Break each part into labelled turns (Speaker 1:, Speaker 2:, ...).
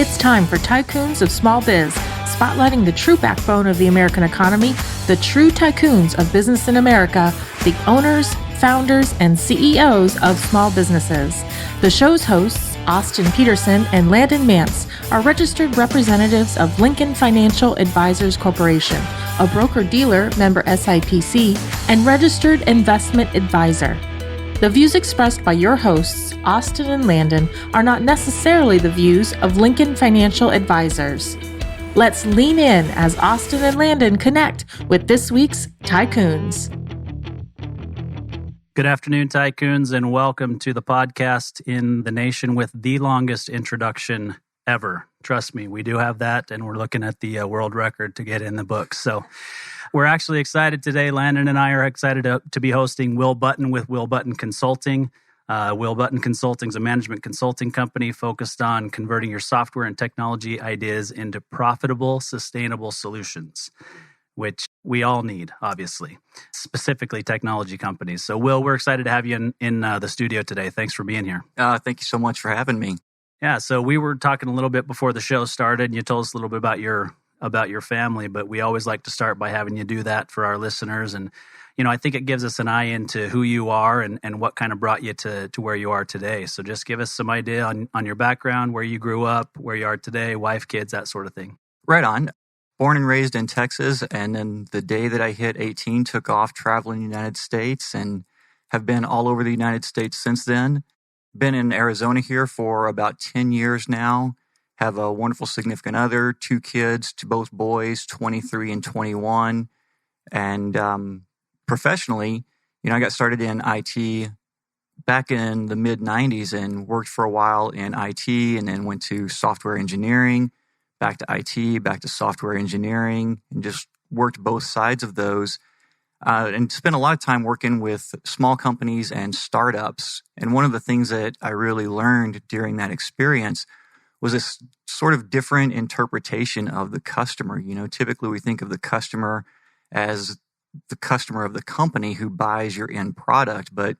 Speaker 1: It's time for Tycoons of Small Biz, spotlighting the true backbone of the American economy, the true tycoons of business in America, the owners, founders, and CEOs of small businesses. The show's hosts, Austin Peterson and Landon Mance, are registered representatives of Lincoln Financial Advisors Corporation, a broker-dealer member SIPC, and registered investment advisor. The views expressed by your hosts, Austin and Landon, are not necessarily the views of Lincoln Financial Advisors. Let's lean in as Austin and Landon connect with this week's Tycoons.
Speaker 2: Good afternoon, Tycoons, and welcome to the podcast in the nation with the longest introduction ever. Trust me, we do have that, and we're looking at the world record to get in the books. So we're actually excited today. Landon and I are excited to be hosting Will Button with Will Button Consulting. Will Button Consulting is a management consulting company focused on converting your software and technology ideas into profitable, sustainable solutions, which we all need, obviously, specifically technology companies. So, Will, we're excited to have you in the studio today. Thanks for being here.
Speaker 3: Thank you so much for having me.
Speaker 2: Yeah, so we were talking a little bit before the show started, and you told us a little bit about your family, but we always like to start by having you do that for our listeners. And, you know, I think it gives us an eye into who you are and what kind of brought you to where you are today. So just give us some idea on your background, where you grew up, where you are today, wife, kids, that sort of thing.
Speaker 3: Right on. Born and raised in Texas, and then the day that I hit 18, took off traveling the United States and have been all over the United States since then. Been in Arizona here for about 10 years now. Have a wonderful significant other, 2 kids, both boys, 23 and 21. And professionally, you know, I got started in IT back in the mid-90s and worked for a while in IT and then went to software engineering, back to IT, back to software engineering, and just worked both sides of those. And spent a lot of time working with small companies and startups. And one of the things that I really learned during that experience was this sort of different interpretation of the customer. You know, typically we think of the customer as the customer of the company who buys your end product. But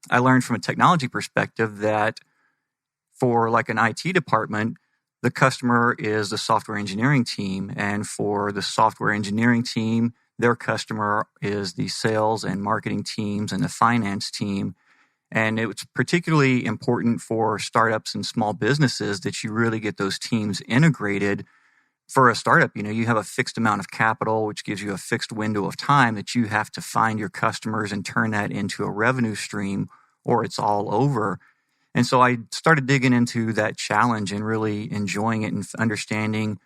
Speaker 3: I learned from a technology perspective that for like an IT department, the customer is the software engineering team. And for the software engineering team, their customer is the sales and marketing teams and the finance team. And it's particularly important for startups and small businesses that you really get those teams integrated. For a startup, you know, you have a fixed amount of capital, which gives you a fixed window of time that you have to find your customers and turn that into a revenue stream, or it's all over. And so I started digging into that challenge and really enjoying it and understanding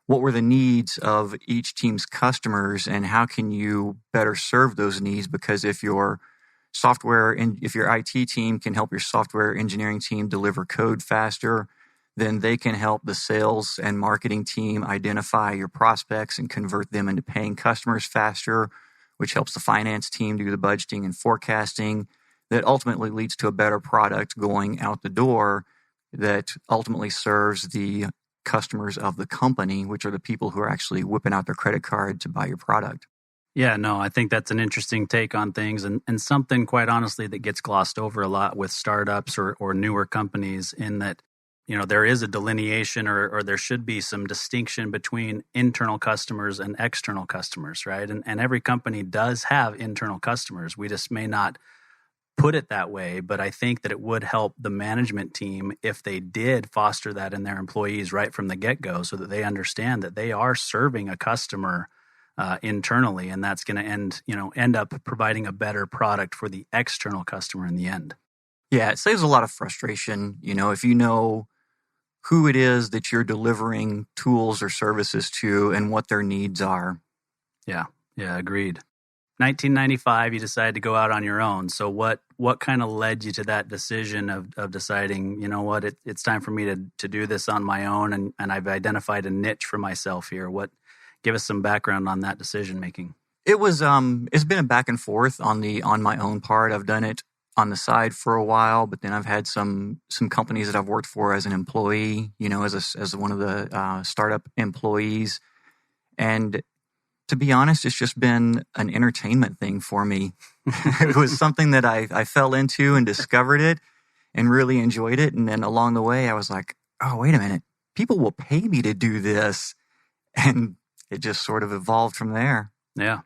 Speaker 3: what were the needs of each team's customers and how can you better serve those needs? Because if your IT team can help your software engineering team deliver code faster, then they can help the sales and marketing team identify your prospects and convert them into paying customers faster, which helps the finance team do the budgeting and forecasting. That ultimately leads to a better product going out the door that ultimately serves the customers of the company, which are the people who are actually whipping out their credit card to buy your product.
Speaker 2: Yeah, no, I think that's an interesting take on things and something, quite honestly, that gets glossed over a lot with startups or newer companies, in that, you know, there is a delineation or there should be some distinction between internal customers and external customers, right? And every company does have internal customers. We just may not put it that way, but I think that it would help the management team if they did foster that in their employees right from the get-go, so that they understand that they are serving a customer internally, and that's going to end up providing a better product for the external customer in the end.
Speaker 3: Yeah, it saves a lot of frustration, you know, if you know who it is that you're delivering tools or services to and what their needs are.
Speaker 2: Yeah, agreed. 1995, you decided to go out on your own. So what kind of led you to that decision of deciding, you know what, it's time for me to do this on my own, and I've identified a niche for myself here. Give us some background on that decision making.
Speaker 3: It was it's been a back and forth on my own part. I've done it on the side for a while, but then I've had some companies that I've worked for as an employee, you know, as one of the startup employees. And to be honest, it's just been an entertainment thing for me. It was something that I fell into and discovered it and really enjoyed it. And then along the way, I was like, oh, wait a minute. people will pay me to do this. And it just sort of evolved from there.
Speaker 2: Yeah.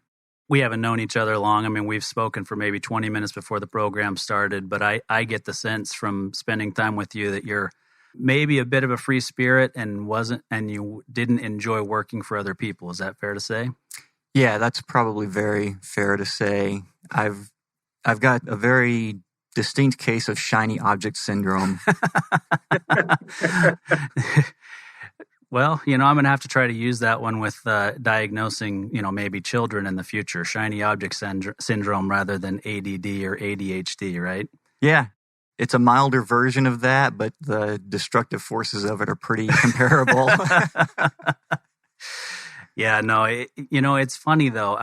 Speaker 2: We haven't known each other long. I mean, we've spoken for maybe 20 minutes before the program started, but I get the sense from spending time with you that you're maybe a bit of a free spirit and you didn't enjoy working for other people. Is that fair to say?
Speaker 3: Yeah, that's probably very fair to say. I've got a very distinct case of shiny object syndrome.
Speaker 2: Well, I'm going to have to try to use that one with diagnosing, maybe children in the future. Shiny object syndrome rather than ADD or ADHD, right?
Speaker 3: Yeah, it's a milder version of that, but the destructive forces of it are pretty comparable.
Speaker 2: Yeah, no, it's funny though.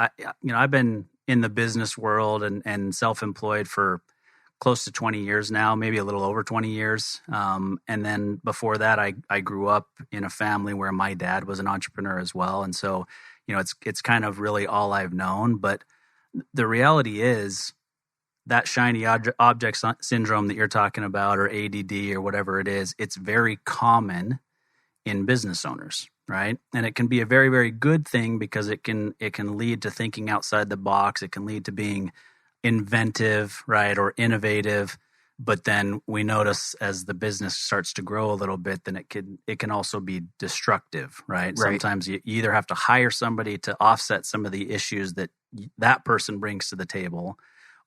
Speaker 2: I've been in the business world and self-employed for close to 20 years now, maybe a little over 20 years. And then before that, I grew up in a family where my dad was an entrepreneur as well. And so, it's kind of really all I've known. But the reality is that shiny object syndrome that you're talking about, or ADD or whatever it is, it's very common in business owners, right? And it can be a very, very good thing because it can lead to thinking outside the box. It can lead to being inventive, right, or innovative. But then we notice as the business starts to grow a little bit, then it can also be destructive, right? Sometimes you either have to hire somebody to offset some of the issues that person brings to the table,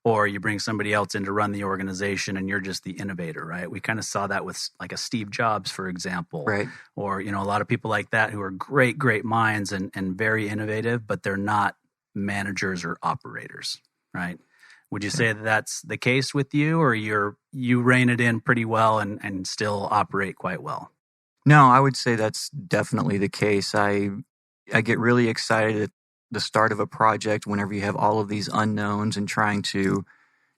Speaker 2: or you bring somebody else in to run the organization and you're just the innovator, right? We kind of saw that with like a Steve Jobs, for example,
Speaker 3: right?
Speaker 2: Or, a lot of people like that who are great, great minds and very innovative, but they're not managers or operators, right? Would you say that that's the case with you, or you rein it in pretty well and still operate quite well?
Speaker 3: No, I would say that's definitely the case. I get really excited at the start of a project whenever you have all of these unknowns and trying to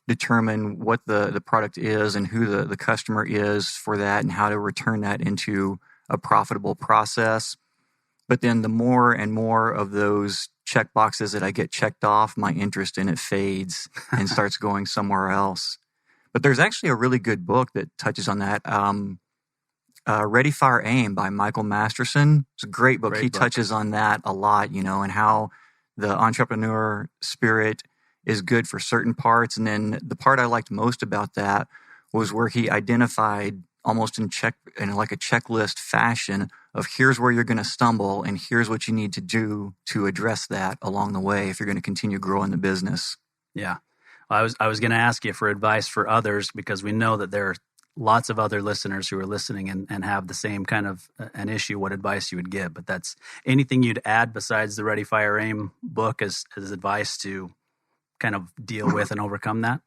Speaker 3: determine what the product is and who the customer is for that and how to return that into a profitable process. But then the more and more of those check boxes that I get checked off, my interest in it fades and starts going somewhere else. But there's actually a really good book that touches on that. Ready, Fire, Aim by Michael Masterson. It's a great book. He touches on that a lot, and how the entrepreneur spirit is good for certain parts. And then the part I liked most about that was where he identified almost in like a checklist fashion of here's where you're going to stumble and here's what you need to do to address that along the way if you're going to continue growing the business.
Speaker 2: Yeah. I was going to ask you for advice for others because we know that there are lots of other listeners who are listening and have the same kind of an issue, what advice you would give. But that's anything you'd add besides the Ready, Fire, Aim book as advice to kind of deal with and overcome that?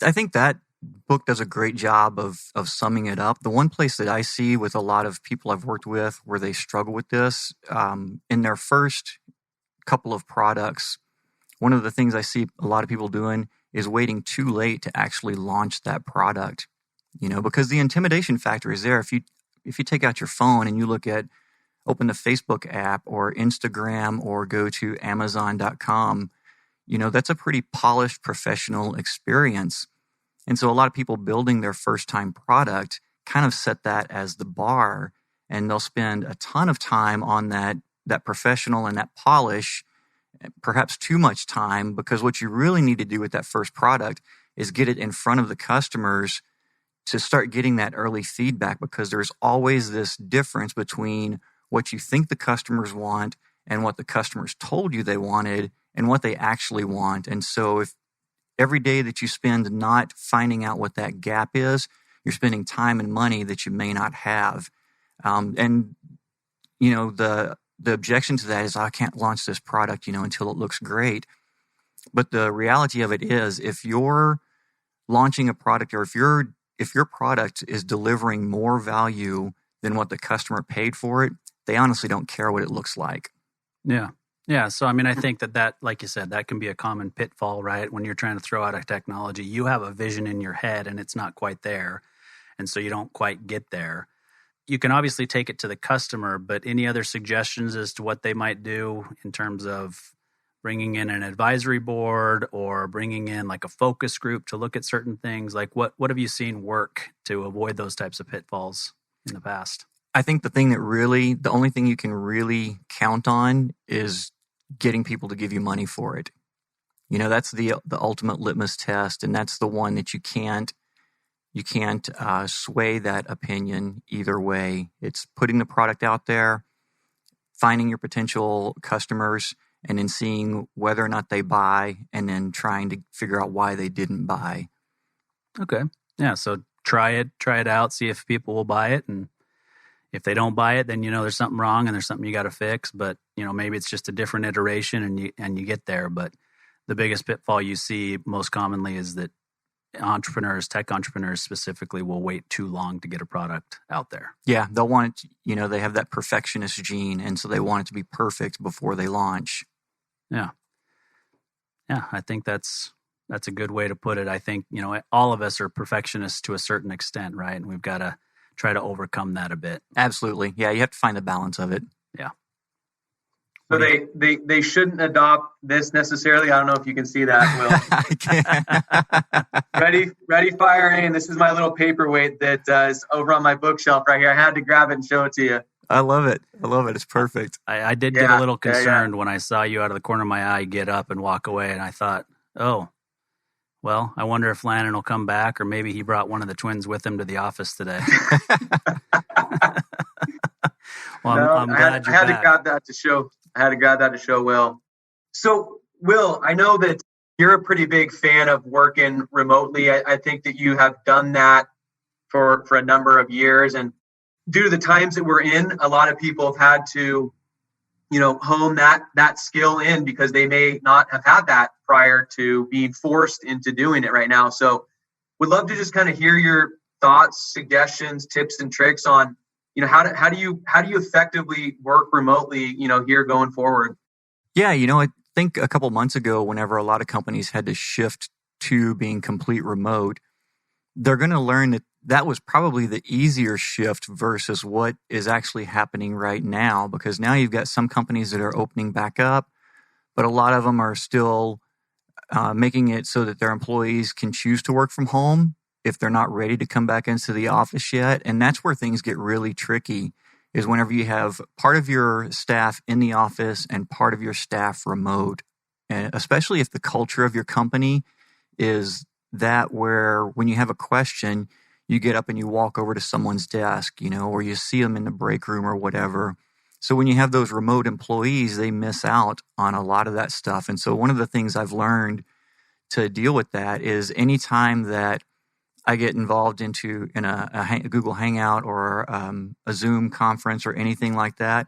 Speaker 3: I think that book does a great job of summing it up. The one place that I see with a lot of people I've worked with where they struggle with this, in their first couple of products, one of the things I see a lot of people doing is waiting too late to actually launch that product. Because the intimidation factor is there. If you take out your phone and you open the Facebook app or Instagram or go to Amazon.com, that's a pretty polished professional experience. And so a lot of people building their first time product kind of set that as the bar, and they'll spend a ton of time on that professional and that polish, perhaps too much time, because what you really need to do with that first product is get it in front of the customers to start getting that early feedback, because there's always this difference between what you think the customers want and what the customers told you they wanted and what they actually want. And so if every day that you spend not finding out what that gap is, you're spending time and money that you may not have. And the objection to that is, I can't launch this product, until it looks great. But the reality of it is, if you're launching a product, or if your product is delivering more value than what the customer paid for it, they honestly don't care what it looks like.
Speaker 2: Yeah. Yeah. So, I think that, like you said, that can be a common pitfall, right? When you're trying to throw out a technology, you have a vision in your head and it's not quite there. And so you don't quite get there. You can obviously take it to the customer, but any other suggestions as to what they might do in terms of bringing in an advisory board or bringing in like a focus group to look at certain things? Like what have you seen work to avoid those types of pitfalls in the past?
Speaker 3: I think the only thing you can really count on is getting people to give you money for it. That's the ultimate litmus test, and that's the one that you can't sway that opinion either way. It's putting the product out there, finding your potential customers, and then seeing whether or not they buy, and then trying to figure out why they didn't buy.
Speaker 2: Okay. Yeah. So try it out, see if people will buy it. And if they don't buy it, then there's something wrong and there's something you got to fix. But maybe it's just a different iteration and you get there. But the biggest pitfall you see most commonly is that tech entrepreneurs specifically, will wait too long to get a product out there.
Speaker 3: Yeah, they'll want it, they have that perfectionist gene, and so they want it to be perfect before they launch.
Speaker 2: Yeah. Yeah, I think that's a good way to put it. I think, all of us are perfectionists to a certain extent, right? And we've got to try to overcome that a bit.
Speaker 3: Absolutely. Yeah, you have to find the balance of it.
Speaker 2: Yeah.
Speaker 4: So they shouldn't adopt this necessarily. I don't know if you can see that, Will.
Speaker 3: I can.
Speaker 4: ready, fire, aim. This is my little paperweight that is over on my bookshelf right here. I had to grab it and show it to you.
Speaker 3: I love it. It's perfect.
Speaker 2: I did get a little concerned when I saw you out of the corner of my eye get up and walk away, and I thought, oh, well, I wonder if Lannon will come back, or maybe he brought one of the twins with him to the office today. Well, I'm glad you're back.
Speaker 4: I had to grab that to show Will. So, Will, I know that you're a pretty big fan of working remotely. I think that you have done that for a number of years. And due to the times that we're in, a lot of people have had to, hone that skill in because they may not have had that prior to being forced into doing it right now. So would love to just kind of hear your thoughts, suggestions, tips, and tricks on, how do you effectively work remotely, here going forward?
Speaker 3: Yeah, I think a couple months ago, whenever a lot of companies had to shift to being complete remote, they're going to learn that was probably the easier shift versus what is actually happening right now, because now you've got some companies that are opening back up, but a lot of them are still making it so that their employees can choose to work from home if they're not ready to come back into the office yet. And that's where things get really tricky, is whenever you have part of your staff in the office and part of your staff remote, and especially if the culture of your company is that where when you have a question, you get up and you walk over to someone's desk, or you see them in the break room or whatever. So when you have those remote employees, they miss out on a lot of that stuff. And so one of the things I've learned to deal with that is anytime that I get involved in a Google Hangout or a Zoom conference or anything like that,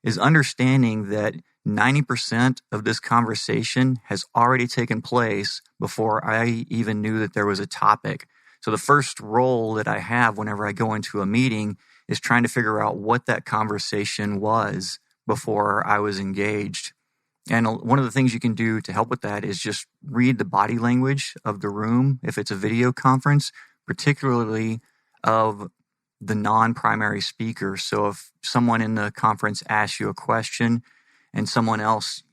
Speaker 3: is understanding that 90% of this conversation has already taken place before I even knew that there was a topic. So the first role that I have whenever I go into a meeting is trying to figure out what that conversation was before I was engaged. And one of the things you can do to help with that is just read the body language of the room if it's a video conference, particularly of the non-primary speaker. So if someone in the conference asks you a question and someone else,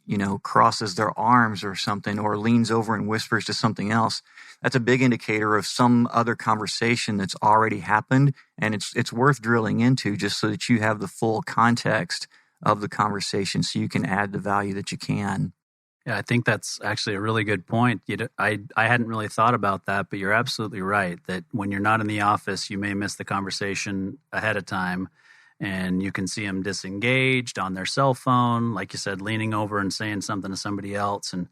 Speaker 3: crosses their arms or something, or leans over and whispers to something else, that's a big indicator of some other conversation that's already happened. And it's worth drilling into just so that you have the full context of the conversation so you can add the value that you can.
Speaker 2: Yeah, I think that's actually a really good point. I hadn't really thought about that, but you're absolutely right that when you're not in the office, you may miss the conversation ahead of time, and you can see them disengaged on their cell phone, like you said, leaning over and saying something to somebody else. And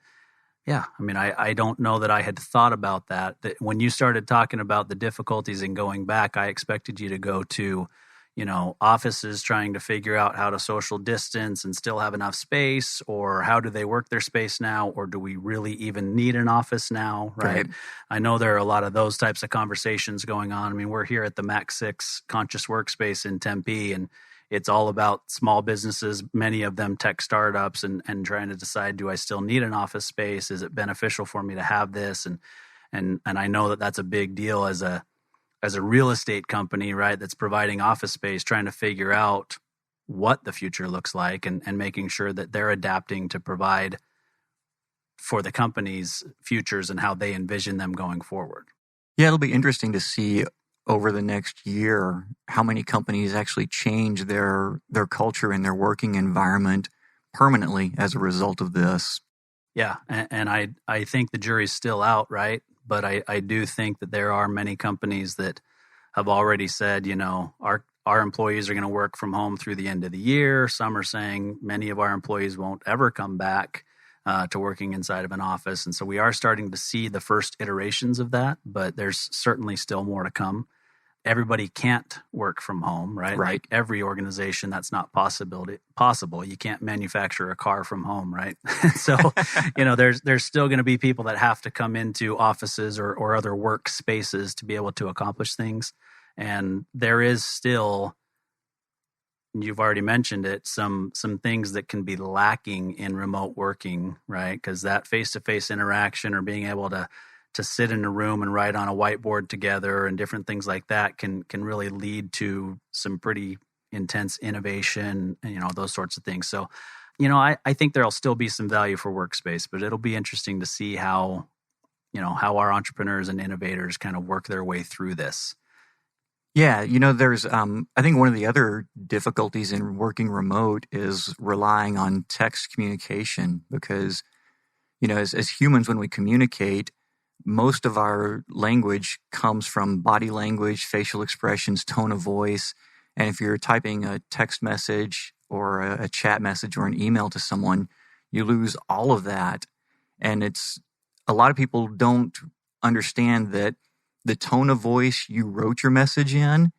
Speaker 2: yeah, I don't know that I had thought about that when you started talking about the difficulties in going back, I expected you to go to, offices trying to figure out how to social distance and still have enough space, or how do they work their space now, or do we really even need an office now, right? I know there are a lot of those types of conversations going on. We're here at the Mac 6 Conscious Workspace in Tempe, and it's all about small businesses, many of them tech startups, and trying to decide, do I still need an office space? Is it beneficial for me to have this? And I know that that's a big deal as a real estate company, right, that's providing office space, trying to figure out what the future looks like and making sure that they're adapting to provide for the company's futures and how they envision them going forward.
Speaker 3: Yeah, it'll be interesting to see over the next year how many companies actually change their culture and their working environment permanently as a result of this.
Speaker 2: Yeah, and I think the jury's still out, right? But I do think that there are many companies that have already said, our employees are going to work from home through the end of the year. Some are saying many of our employees won't ever come back to working inside of an office. And so we are starting to see the first iterations of that, but there's certainly still more to come. Everybody can't work from home, right?
Speaker 3: Right.
Speaker 2: Like every organization, that's not possible. You can't manufacture a car from home, right? So, there's still going to be people that have to come into offices or other work spaces to be able to accomplish things. And there is still, you've already mentioned it, some things that can be lacking in remote working, right? Because that face-to-face interaction or being able to sit in a room and write on a whiteboard together and different things like that can really lead to some pretty intense innovation, those sorts of things. So, I think there'll still be some value for workspace, but it'll be interesting to see how our entrepreneurs and innovators kind of work their way through this.
Speaker 3: Yeah, there's, I think one of the other difficulties in working remote is relying on text communication because, as humans, when we communicate, most of our language comes from body language, facial expressions, tone of voice. And if you're typing a text message or a chat message or an email to someone, you lose all of that. And a lot of people don't understand that the tone of voice you wrote your message in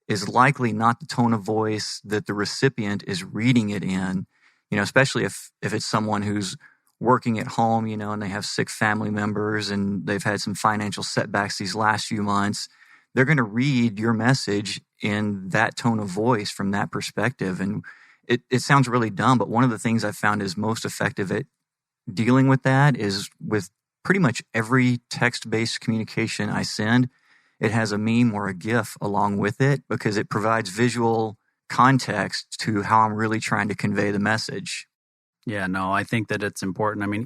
Speaker 3: is likely not the tone of voice that the recipient is reading it in, especially if it's someone who's working at home, and they have sick family members and they've had some financial setbacks these last few months. They're going to read your message in that tone of voice from that perspective. And it sounds really dumb, but one of the things I've found is most effective at dealing with that is with pretty much every text-based communication I send, it has a meme or a GIF along with it because it provides visual context to how I'm really trying to convey the message.
Speaker 2: Yeah, no, I think that it's important. I mean,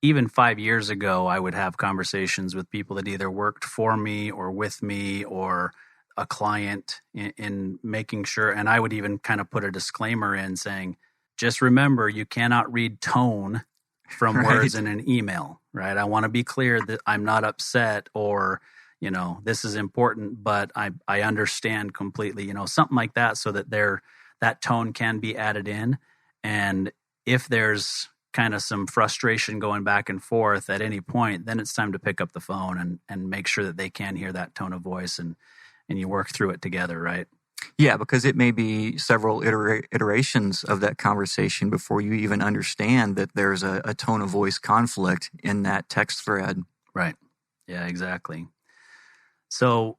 Speaker 2: even 5 years ago, I would have conversations with people that either worked for me or with me or a client in making sure, and I would even kind of put a disclaimer in saying, just remember, you cannot read tone from
Speaker 3: Right.
Speaker 2: words in an email, right? I want to be clear that I'm not upset or, this is important, but I understand completely, something like that so that that tone can be added in. And if there's kind of some frustration going back and forth at any point, then it's time to pick up the phone and make sure that they can hear that tone of voice and you work through it together, right?
Speaker 3: Yeah, because it may be several iterations of that conversation before you even understand that there's a tone of voice conflict in that text thread.
Speaker 2: Right. Yeah, exactly. So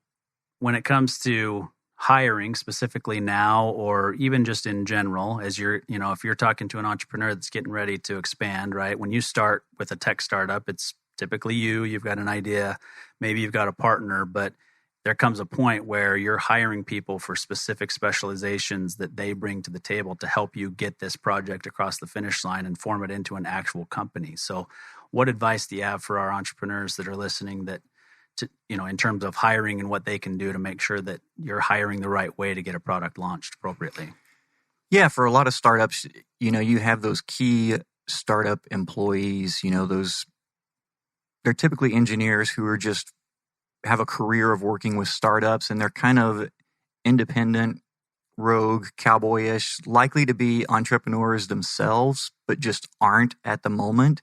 Speaker 2: when it comes to hiring specifically now or even just in general, as if you're talking to an entrepreneur that's getting ready to expand, right? When you start with a tech startup, it's typically you've got an idea, maybe you've got a partner, but there comes a point where you're hiring people for specific specializations that they bring to the table to help you get this project across the finish line and form it into an actual company. So what advice do you have for our entrepreneurs that are listening in terms of hiring and what they can do to make sure that you're hiring the right way to get a product launched appropriately?
Speaker 3: Yeah, for a lot of startups, you have those key startup employees, they're typically engineers who are just have a career of working with startups, and they're kind of independent, rogue, cowboyish, likely to be entrepreneurs themselves, but just aren't at the moment.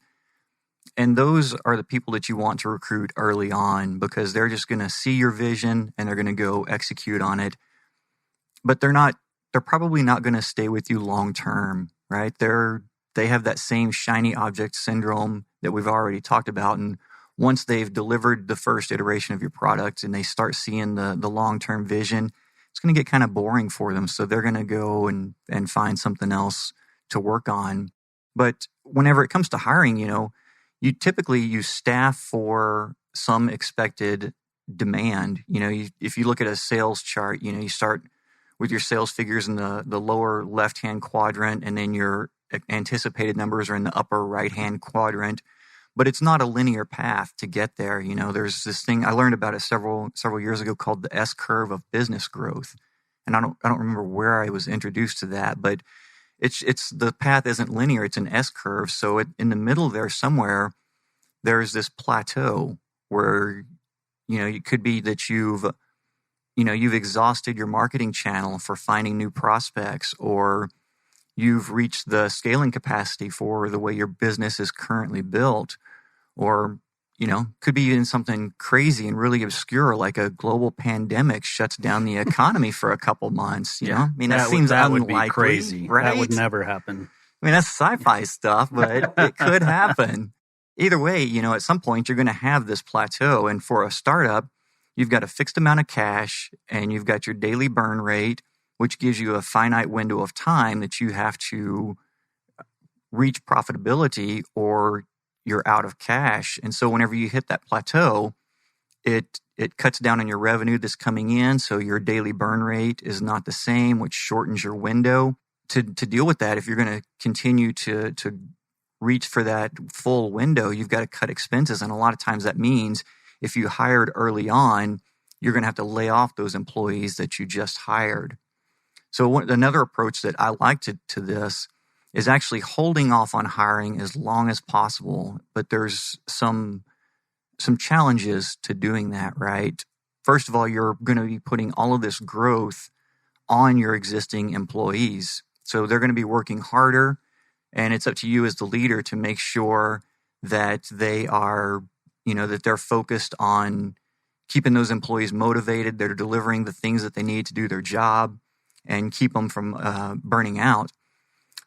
Speaker 3: And those are the people that you want to recruit early on because they're just going to see your vision and they're going to go execute on it. But they're probably not going to stay with you long term, right? They have that same shiny object syndrome that we've already talked about. And once they've delivered the first iteration of your product and they start seeing the long-term vision, it's going to get kind of boring for them. So they're going to go and find something else to work on. But whenever it comes to hiring, you typically staff for some expected demand. If you look at a sales chart, you start with your sales figures in the lower left-hand quadrant, and then your anticipated numbers are in the upper right-hand quadrant. but it's not a linear path to get there. There's this thing I learned about it several years ago called the S curve of business growth. And I don't remember where I was introduced to that, but it's the path isn't linear. It's an S curve. So in the middle there somewhere, there's this plateau where, it could be that you've exhausted your marketing channel for finding new prospects, or you've reached the scaling capacity for the way your business is currently built, or, could be even something crazy and really obscure, like a global pandemic shuts down the economy for a couple months. That seems unlikely.
Speaker 2: Would be crazy.
Speaker 3: Right?
Speaker 2: That would never happen.
Speaker 3: That's sci-fi stuff, but it could happen. Either way, at some point you're going to have this plateau. And for a startup, you've got a fixed amount of cash and you've got your daily burn rate, which gives you a finite window of time that you have to reach profitability or you're out of cash. And so whenever you hit that plateau, it cuts down on your revenue that's coming in. So your daily burn rate is not the same, which shortens your window. To deal with that, if you're going to continue to reach for that full window, you've got to cut expenses. And a lot of times that means if you hired early on, you're going to have to lay off those employees that you just hired. So another approach that I like to this is actually holding off on hiring as long as possible. But there's some challenges to doing that, right? First of all, you're going to be putting all of this growth on your existing employees. So they're going to be working harder, and it's up to you as the leader to make sure that they are, that they're focused on keeping those employees motivated, they're delivering the things that they need to do their job and keep them from burning out.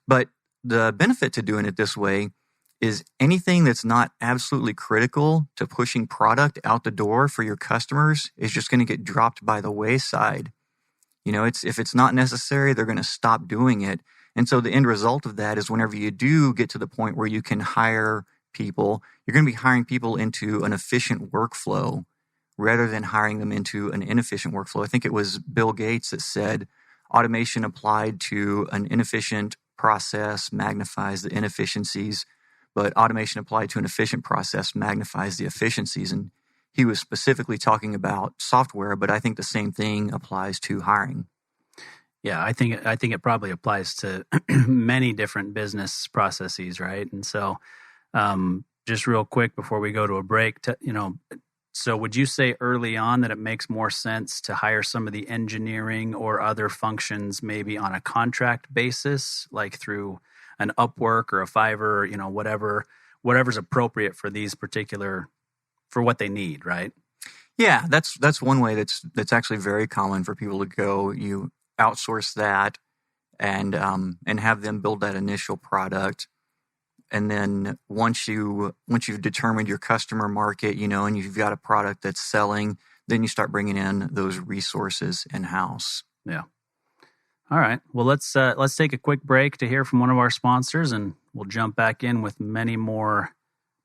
Speaker 3: But the benefit to doing it this way is anything that's not absolutely critical to pushing product out the door for your customers is just going to get dropped by the wayside. If it's not necessary, they're going to stop doing it. And so the end result of that is whenever you do get to the point where you can hire people, you're going to be hiring people into an efficient workflow rather than hiring them into an inefficient workflow. I think it was Bill Gates that said automation applied to an inefficient process magnifies the inefficiencies, but automation applied to an efficient process magnifies the efficiencies. And he was specifically talking about software, but I think the same thing applies to hiring.
Speaker 2: Yeah, I think it probably applies to many different business processes, right? And so, just real quick before we go to a break, so would you say early on that it makes more sense to hire some of the engineering or other functions maybe on a contract basis, like through an Upwork or a Fiverr, whatever's appropriate for these particular, for what they need, right?
Speaker 3: Yeah, that's one way that's actually very common for people to go. You outsource that and have them build that initial product. And then once you've determined your customer market, and you've got a product that's selling, then you start bringing in those resources in-house.
Speaker 2: Yeah. All right. Well, let's take a quick break to hear from one of our sponsors, and we'll jump back in with many more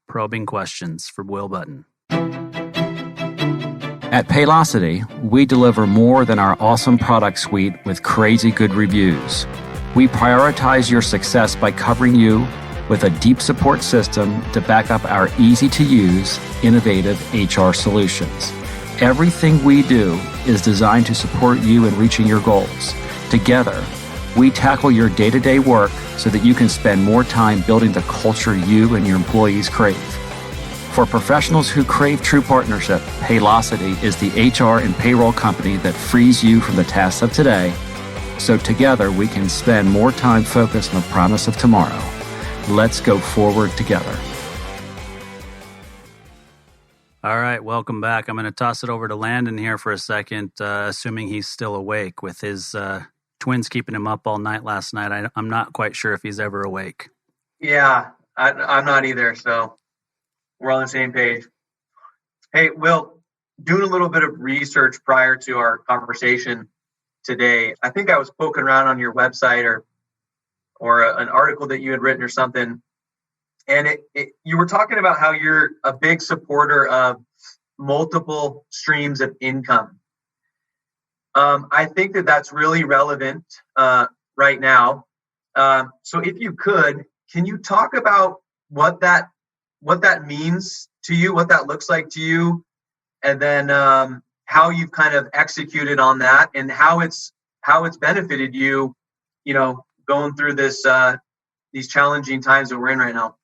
Speaker 2: probing questions for Will Button.
Speaker 5: At Paylocity, we deliver more than our awesome product suite with crazy good reviews. We prioritize your success by covering you with a deep support system to back up our easy-to-use, innovative HR solutions. Everything we do is designed to support you in reaching your goals. Together, we tackle your day-to-day work so that you can spend more time building the culture you and your employees crave. For professionals who crave true partnership, Paylocity is the HR and payroll company that frees you from the tasks of today, so together we can spend more time focused on the promise of tomorrow. Let's go forward together.
Speaker 2: All right, welcome back. I'm going to toss it over to Landon here for a second, assuming he's still awake with his twins keeping him up all night last night. I'm not quite sure if he's ever awake.
Speaker 4: Yeah, I'm not either, so we're on the same page. Hey, Will, doing a little bit of research prior to our conversation today, I think I was poking around on your website or an article that you had written or something, and you were talking about how you're a big supporter of multiple streams of income. I think that's really relevant right now. So if you could, can you talk about what that what that means to you, what that looks like to you, and then how you've kind of executed on that, and how it's benefited you, going through this these challenging times that we're in right now.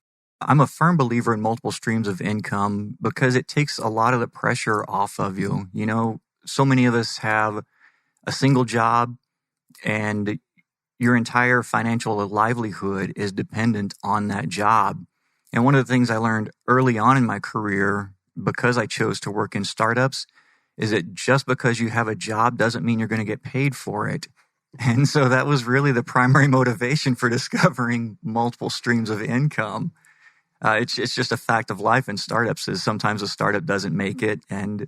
Speaker 3: I'm a firm believer in multiple streams of income because it takes a lot of the pressure off of you. So many of us have a single job, and your entire financial livelihood is dependent on that job. And one of the things I learned early on in my career, because I chose to work in startups, is that just because you have a job doesn't mean you're going to get paid for it. And so that was really the primary motivation for discovering multiple streams of income. It's just a fact of life in startups, is sometimes a startup doesn't make it. And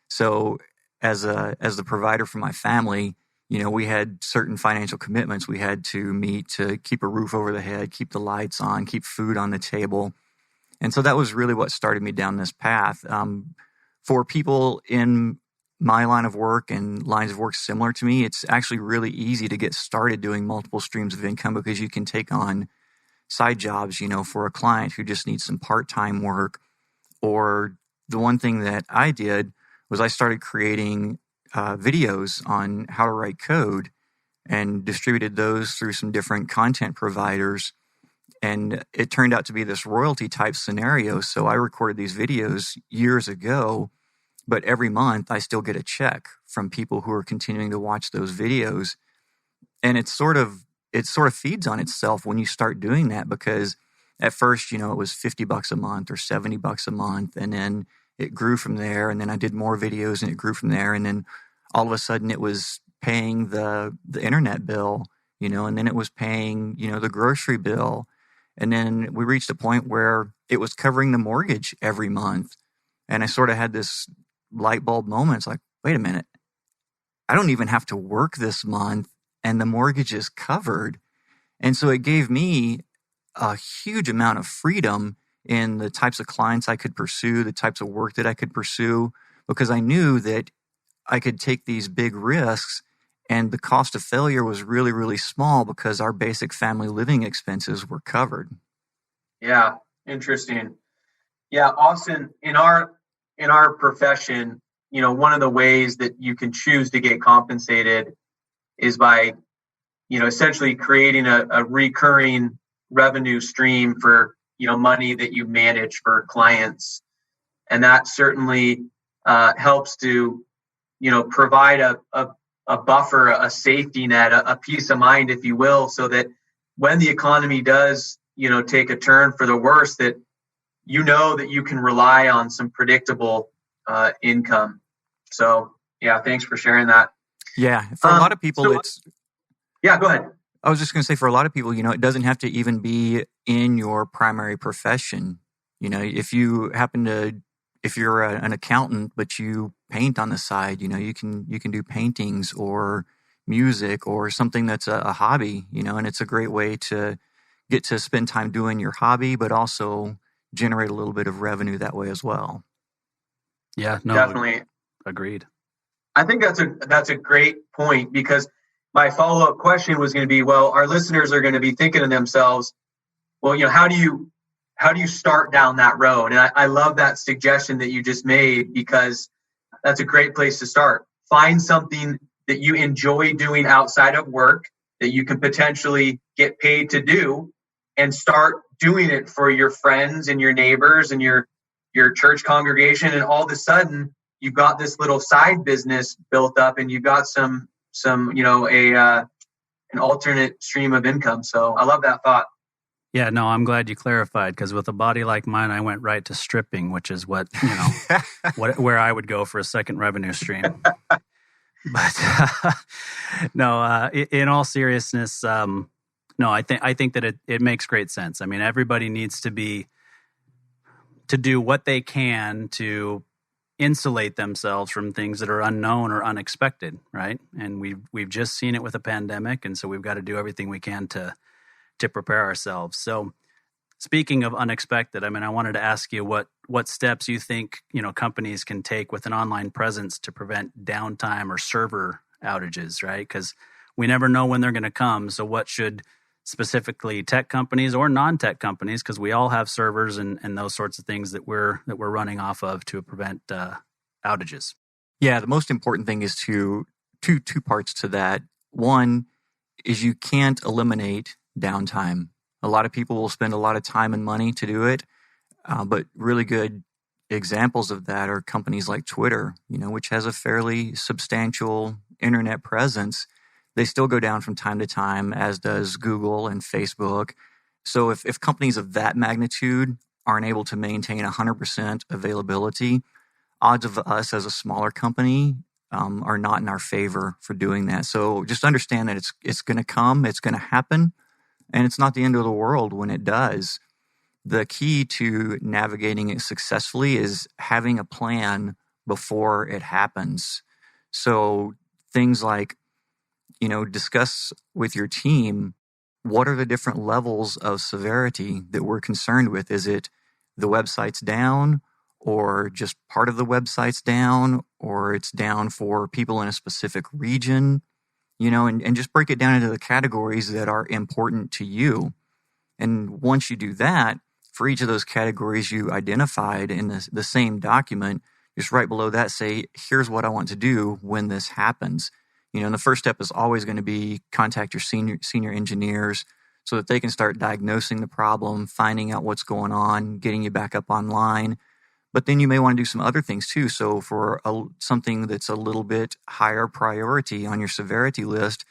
Speaker 3: so as the provider for my family, we had certain financial commitments we had to meet to keep a roof over the head, keep the lights on, keep food on the table. And so that was really what started me down this path. For people in my line of work and lines of work similar to me, it's actually really easy to get started doing multiple streams of income because you can take on side jobs, for a client who just needs some part-time work. Or the one thing that I did was I started creating videos on how to write code and distributed those through some different content providers. And it turned out to be this royalty type scenario. So I recorded these videos years ago, but every month I still get a check from people who are continuing to watch those videos. And it sort of feeds on itself when you start doing that, because at first, it was $50 a month or $70 a month. And then it grew from there. And then I did more videos and it grew from there. And then all of a sudden it was paying the internet bill, and then it was paying, the grocery bill. And then we reached a point where it was covering the mortgage every month. And I sort of had this light bulb moment. It's like, wait a minute, I don't even have to work this month and the mortgage is covered. And so it gave me a huge amount of freedom in the types of clients I could pursue, the types of work that I could pursue, because I knew that I could take these big risks and the cost of failure was really, really small because our basic family living expenses were covered.
Speaker 4: Yeah, interesting. Yeah, Austin, in our profession, one of the ways that you can choose to get compensated is by, essentially creating a recurring revenue stream for, money that you manage for clients. And that certainly helps to, provide a buffer, a safety net, a peace of mind, if you will, so that when the economy does, take a turn for the worse, that that you can rely on some predictable income. So, yeah, thanks for sharing that.
Speaker 3: Yeah, for a lot of people,
Speaker 4: Yeah, go ahead.
Speaker 3: I was just going to say, for a lot of people, it doesn't have to even be in your primary profession. If you happen to, if you're an accountant, but you paint on the side, you can do paintings or music or something that's a hobby, and it's a great way to get to spend time doing your hobby, but also generate a little bit of revenue that way as well.
Speaker 2: Yeah, no,
Speaker 4: definitely
Speaker 2: agreed.
Speaker 4: I think that's a great point, because my follow-up question was going to be, well, our listeners are going to be thinking to themselves, well, how do you start down that road? And I love that suggestion that you just made, because that's a great place to start. Find something that you enjoy doing outside of work that you can potentially get paid to do, and start doing it for your friends and your neighbors and your church congregation. And all of a sudden you've got this little side business built up, and you've got some an alternate stream of income. So I love that thought.
Speaker 2: Yeah, no, I'm glad you clarified, because with a body like mine, I went right to stripping, which is what, where I would go for a second revenue stream. But no, in all seriousness, no, I think that it makes great sense. I mean, everybody needs to do what they can to insulate themselves from things that are unknown or unexpected, right? And we've just seen it with a pandemic, and so we've got to do everything we can to prepare ourselves. So, speaking of unexpected, I mean, I wanted to ask you what steps you think companies can take with an online presence to prevent downtime or server outages, right? Because we never know when they're going to come. So, what should specifically tech companies or non-tech companies, because we all have servers and those sorts of things that we're running off of to prevent outages.
Speaker 3: Yeah, the most important thing is two parts to that. One is you can't eliminate downtime. A lot of people will spend a lot of time and money to do it, but really good examples of that are companies like Twitter, which has a fairly substantial internet presence. They still go down from time to time, as does Google and Facebook. So if companies of that magnitude aren't able to maintain 100% availability, odds of us as a smaller company are not in our favor for doing that. So just understand that it's going to come, it's going to happen, and it's not the end of the world when it does. The key to navigating it successfully is having a plan before it happens. So things like, discuss with your team, what are the different levels of severity that we're concerned with? Is it the website's down, or just part of the website's down, or it's down for people in a specific region, and just break it down into the categories that are important to you. And once you do that, for each of those categories you identified in the same document, just right below that say, here's what I want to do when this happens. And the first step is always going to be contact your senior engineers so that they can start diagnosing the problem, finding out what's going on, getting you back up online. But then you may want to do some other things too. So for something that's a little bit higher priority on your severity list,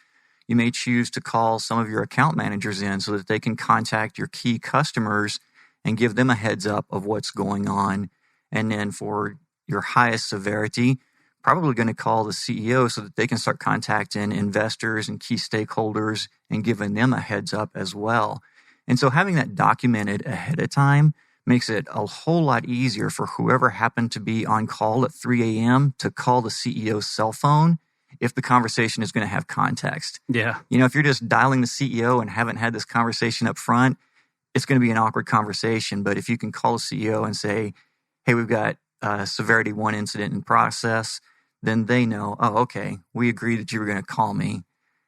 Speaker 3: you may choose to call some of your account managers in so that they can contact your key customers and give them a heads up of what's going on. And then for your highest severity, probably going to call the CEO so that they can start contacting investors and key stakeholders and giving them a heads up as well. And so having that documented ahead of time makes it a whole lot easier for whoever happened to be on call at 3 a.m. to call the CEO's cell phone if the conversation is going to have context.
Speaker 2: Yeah.
Speaker 3: If you're just dialing the CEO and haven't had this conversation up front, it's going to be an awkward conversation. But if you can call the CEO and say, hey, we've got severity 1 incident in process, then they know, oh, okay, we agreed that you were going to call me.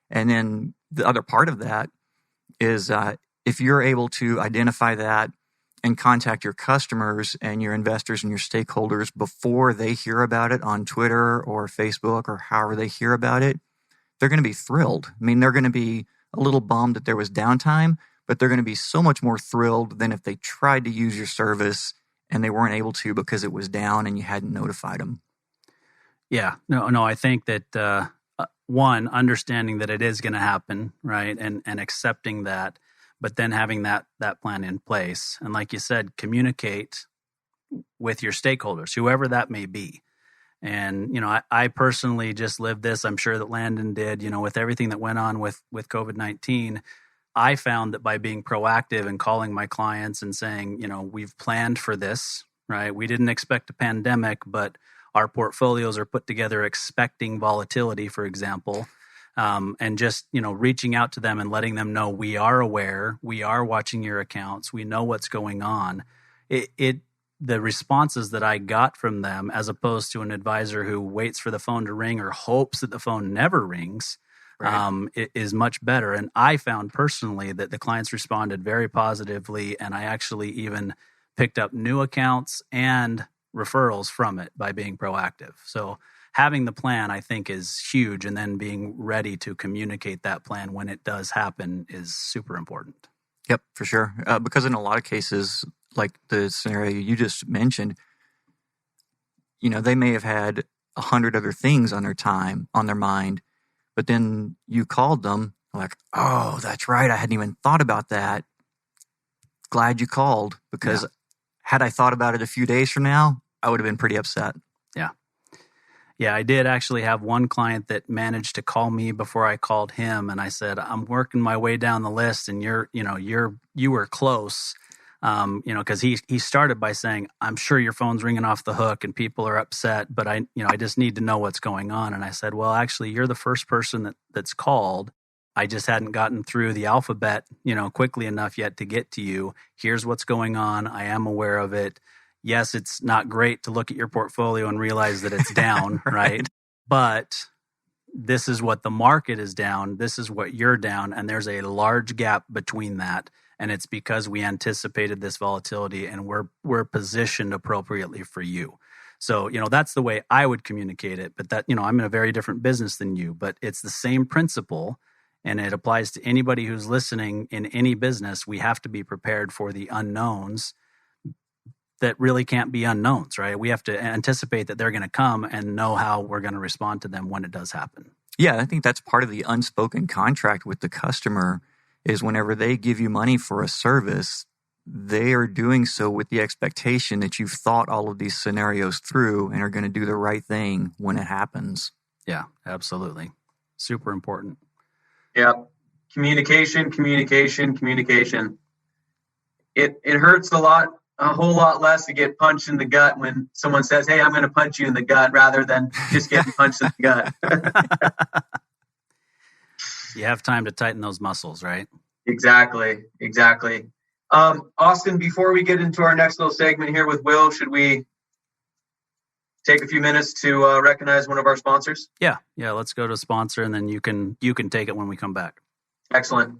Speaker 3: And then the other part of that is if you're able to identify that and contact your customers and your investors and your stakeholders before they hear about it on Twitter or Facebook or however they hear about it, they're going to be thrilled. I mean, they're going to be a little bummed that there was downtime, but they're going to be so much more thrilled than if they tried to use your service and they weren't able to because it was down and you hadn't notified them.
Speaker 2: Yeah, no, I think that one, understanding that it is going to happen, right, and accepting that, but then having that plan in place, and like you said, communicate with your stakeholders, whoever that may be. And I personally just lived this. I'm sure that Landon did. With everything that went on with COVID-19, I found that by being proactive and calling my clients and saying, we've planned for this, right? We didn't expect a pandemic, but our portfolios are put together expecting volatility, for example, and just, reaching out to them and letting them know we are aware, we are watching your accounts, we know what's going on. The responses that I got from them, as opposed to an advisor who waits for the phone to ring or hopes that the phone never rings, right, is much better. And I found personally that the clients responded very positively, and I actually even picked up new accounts and referrals from it by being proactive. So having the plan, I think, is huge. And then being ready to communicate that plan when it does happen is super important.
Speaker 3: Yep, for sure. Because in a lot of cases, like the scenario you just mentioned, they may have had 100 other things on their mind, but then you called them like, oh, that's right, I hadn't even thought about that. Glad you called, because had I thought about it a few days from now, I would have been pretty upset.
Speaker 2: Yeah, I did actually have one client that managed to call me before I called him, and I said, I'm working my way down the list, and you were close. Because he started by saying, I'm sure your phone's ringing off the hook and people are upset, but I just need to know what's going on. And I said, well, actually, you're the first person that's called. I just hadn't gotten through the alphabet, quickly enough yet to get to you. Here's what's going on. I am aware of it. Yes, it's not great to look at your portfolio and realize that it's down, right? But this is what the market is down, this is what you're down, and there's a large gap between that. And it's because we anticipated this volatility and we're positioned appropriately for you. So, that's the way I would communicate it. But that, I'm in a very different business than you, but it's the same principle. And it applies to anybody who's listening in any business. We have to be prepared for the unknowns that really can't be unknowns, right? We have to anticipate that they're going to come and know how we're going to respond to them when it does happen.
Speaker 3: Yeah, I think that's part of the unspoken contract with the customer is whenever they give you money for a service, they are doing so with the expectation that you've thought all of these scenarios through and are going to do the right thing when it happens.
Speaker 2: Yeah, absolutely. Super important.
Speaker 4: Yeah. Communication. It hurts a whole lot less to get punched in the gut when someone says, hey, I'm going to punch you in the gut rather than just getting punched in the gut.
Speaker 2: You have time to tighten those muscles, right?
Speaker 4: Exactly. Austin, before we get into our next little segment here with Will, should we take a few minutes to recognize one of our sponsors?
Speaker 2: Yeah. Let's go to sponsor, and then you can take it when we come back.
Speaker 4: Excellent.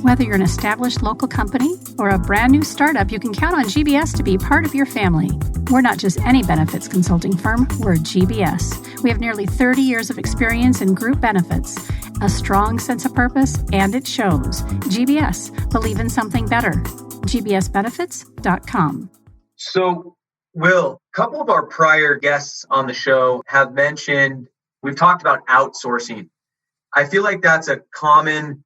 Speaker 6: Whether you're an established local company or a brand new startup, you can count on GBS to be part of your family. We're not just any benefits consulting firm, we're GBS. We have nearly 30 years of experience in group benefits, a strong sense of purpose, and it shows. GBS, believe in something better. gbsbenefits.com.
Speaker 4: So, Will, a couple of our prior guests on the show have mentioned, we've talked about outsourcing. I feel like that's a common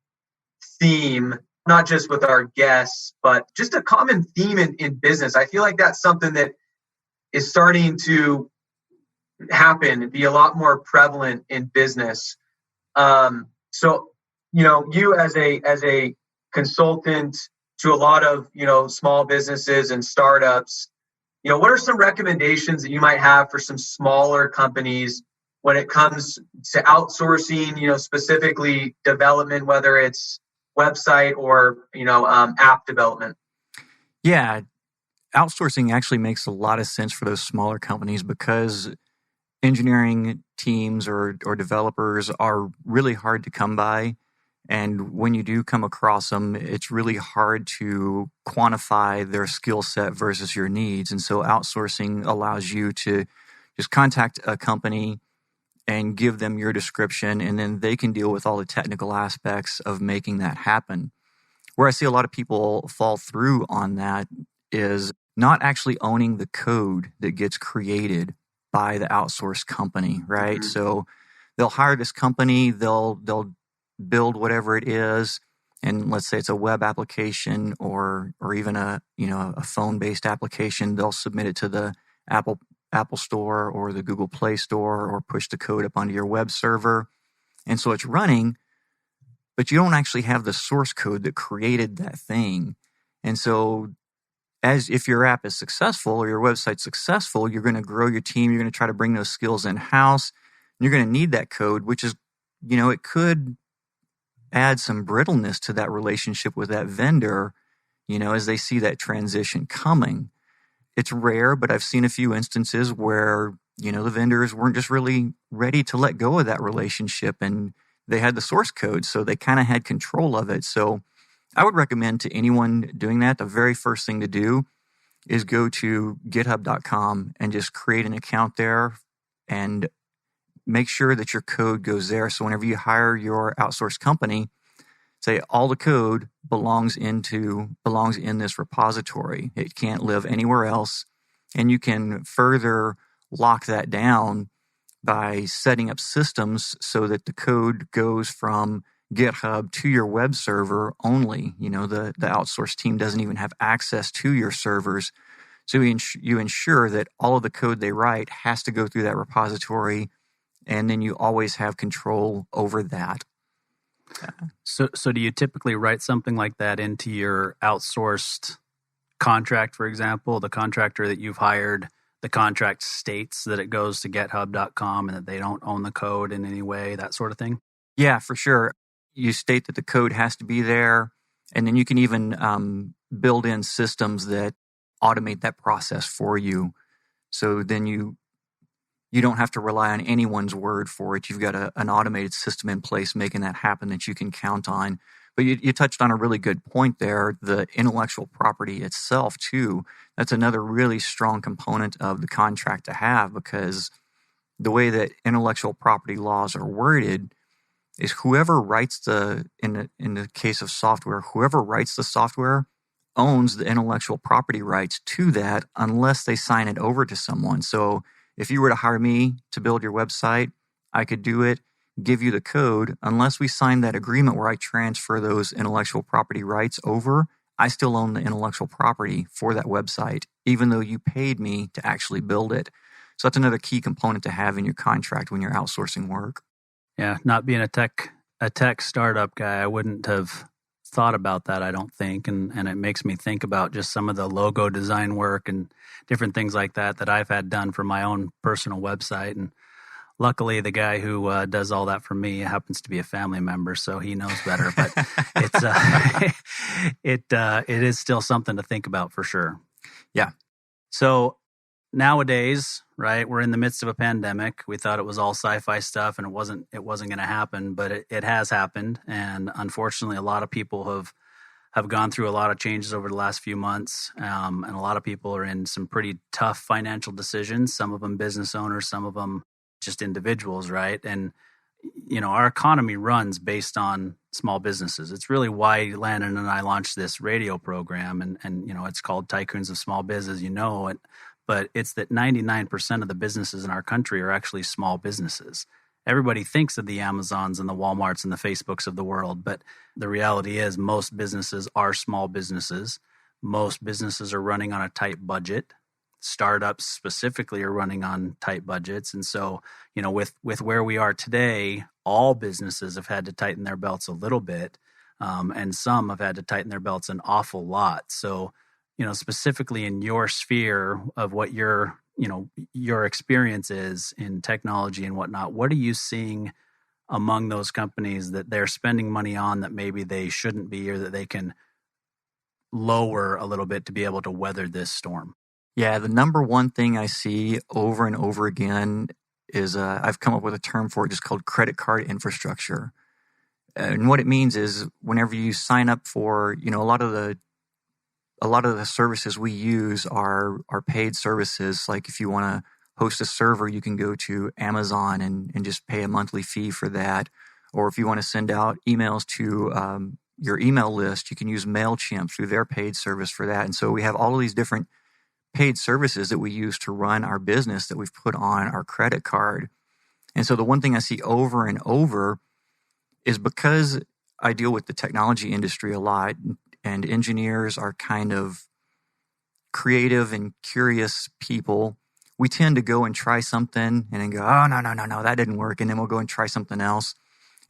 Speaker 4: theme, not just with our guests, but just a common theme in business. I feel like that's something that is starting to happen and be a lot more prevalent in business. So, you as a consultant to a lot of, small businesses and startups, what are some recommendations that you might have for some smaller companies when it comes to outsourcing, specifically development, whether it's website or, app development?
Speaker 3: Yeah, outsourcing actually makes a lot of sense for those smaller companies because engineering teams or developers are really hard to come by. And when you do come across them, it's really hard to quantify their skill set versus your needs. And so outsourcing allows you to just contact a company and give them your description, and then they can deal with all the technical aspects of making that happen. Where I see a lot of people fall through on that is not actually owning the code that gets created by the outsourced company, right? Mm-hmm. So they'll hire this company, they'll build whatever it is, and let's say it's a web application or even a phone-based application. They'll submit it to the Apple Store or the Google Play Store or push the code up onto your web server. And so it's running, but you don't actually have the source code that created that thing. And so as if your app is successful or your website's successful, you're going to grow your team. You're going to try to bring those skills in-house. You're going to need that code, which is, it could add some brittleness to that relationship with that vendor, as they see that transition coming. It's rare, but I've seen a few instances where, the vendors weren't just really ready to let go of that relationship and they had the source code, so they kind of had control of it. So I would recommend to anyone doing that, the very first thing to do is go to github.com and just create an account there and make sure that your code goes there. So whenever you hire your outsourced company, say all the code belongs in this repository. It can't live anywhere else. And you can further lock that down by setting up systems so that the code goes from GitHub to your web server only. The outsourced team doesn't even have access to your servers. So you ensure that all of the code they write has to go through that repository, and then you always have control over that.
Speaker 2: So do you typically write something like that into your outsourced contract, for example, the contractor that you've hired, the contract states that it goes to github.com and that they don't own the code in any way, that sort of thing?
Speaker 3: Yeah, for sure. You state that the code has to be there, and then you can even build in systems that automate that process for you. So then you don't have to rely on anyone's word for it. You've got an automated system in place making that happen that you can count on. But you touched on a really good point there, the intellectual property itself too. That's another really strong component of the contract to have, because the way that intellectual property laws are worded is whoever writes in the case of software, whoever writes the software owns the intellectual property rights to that unless they sign it over to someone. So if you were to hire me to build your website, I could do it, give you the code. Unless we sign that agreement where I transfer those intellectual property rights over, I still own the intellectual property for that website, even though you paid me to actually build it. So that's another key component to have in your contract when you're outsourcing work.
Speaker 2: Yeah, not being a tech startup guy, I wouldn't have thought about that, I don't think. And it makes me think about just some of the logo design work and different things like that I've had done for my own personal website. And luckily, the guy who does all that for me happens to be a family member, so he knows better. But it is still something to think about for sure.
Speaker 3: Yeah.
Speaker 2: So nowadays, right, we're in the midst of a pandemic. We thought it was all sci-fi stuff, and it wasn't going to happen, but it has happened. And unfortunately, a lot of people have gone through a lot of changes over the last few months, and a lot of people are in some pretty tough financial decisions. Some of them business owners, some of them just individuals, right? And our economy runs based on small businesses. It's really why Landon and I launched this radio program, and it's called Tycoons of Small Biz, as you know it. But it's that 99% of the businesses in our country are actually small businesses. Everybody thinks of the Amazons and the Walmarts and the Facebooks of the world, but the reality is most businesses are small businesses. Most businesses are running on a tight budget. Startups specifically are running on tight budgets. And so, with where we are today, all businesses have had to tighten their belts a little bit, and some have had to tighten their belts an awful lot. So, specifically in your sphere of what your experience is in technology and whatnot, what are you seeing among those companies that they're spending money on that maybe they shouldn't be, or that they can lower a little bit to be able to weather this storm?
Speaker 3: Yeah, the number one thing I see over and over again is I've come up with a term for it just called credit card infrastructure. And what it means is whenever you sign up for, a lot of the services we use are paid services. Like if you want to host a server, you can go to Amazon and just pay a monthly fee for that. Or if you want to send out emails to your email list, you can use MailChimp through their paid service for that. And so we have all of these different paid services that we use to run our business that we've put on our credit card. And so the one thing I see over and over is, because I deal with the technology industry a lot, and engineers are kind of creative and curious people, we tend to go and try something and then go, oh, no, that didn't work. And then we'll go and try something else.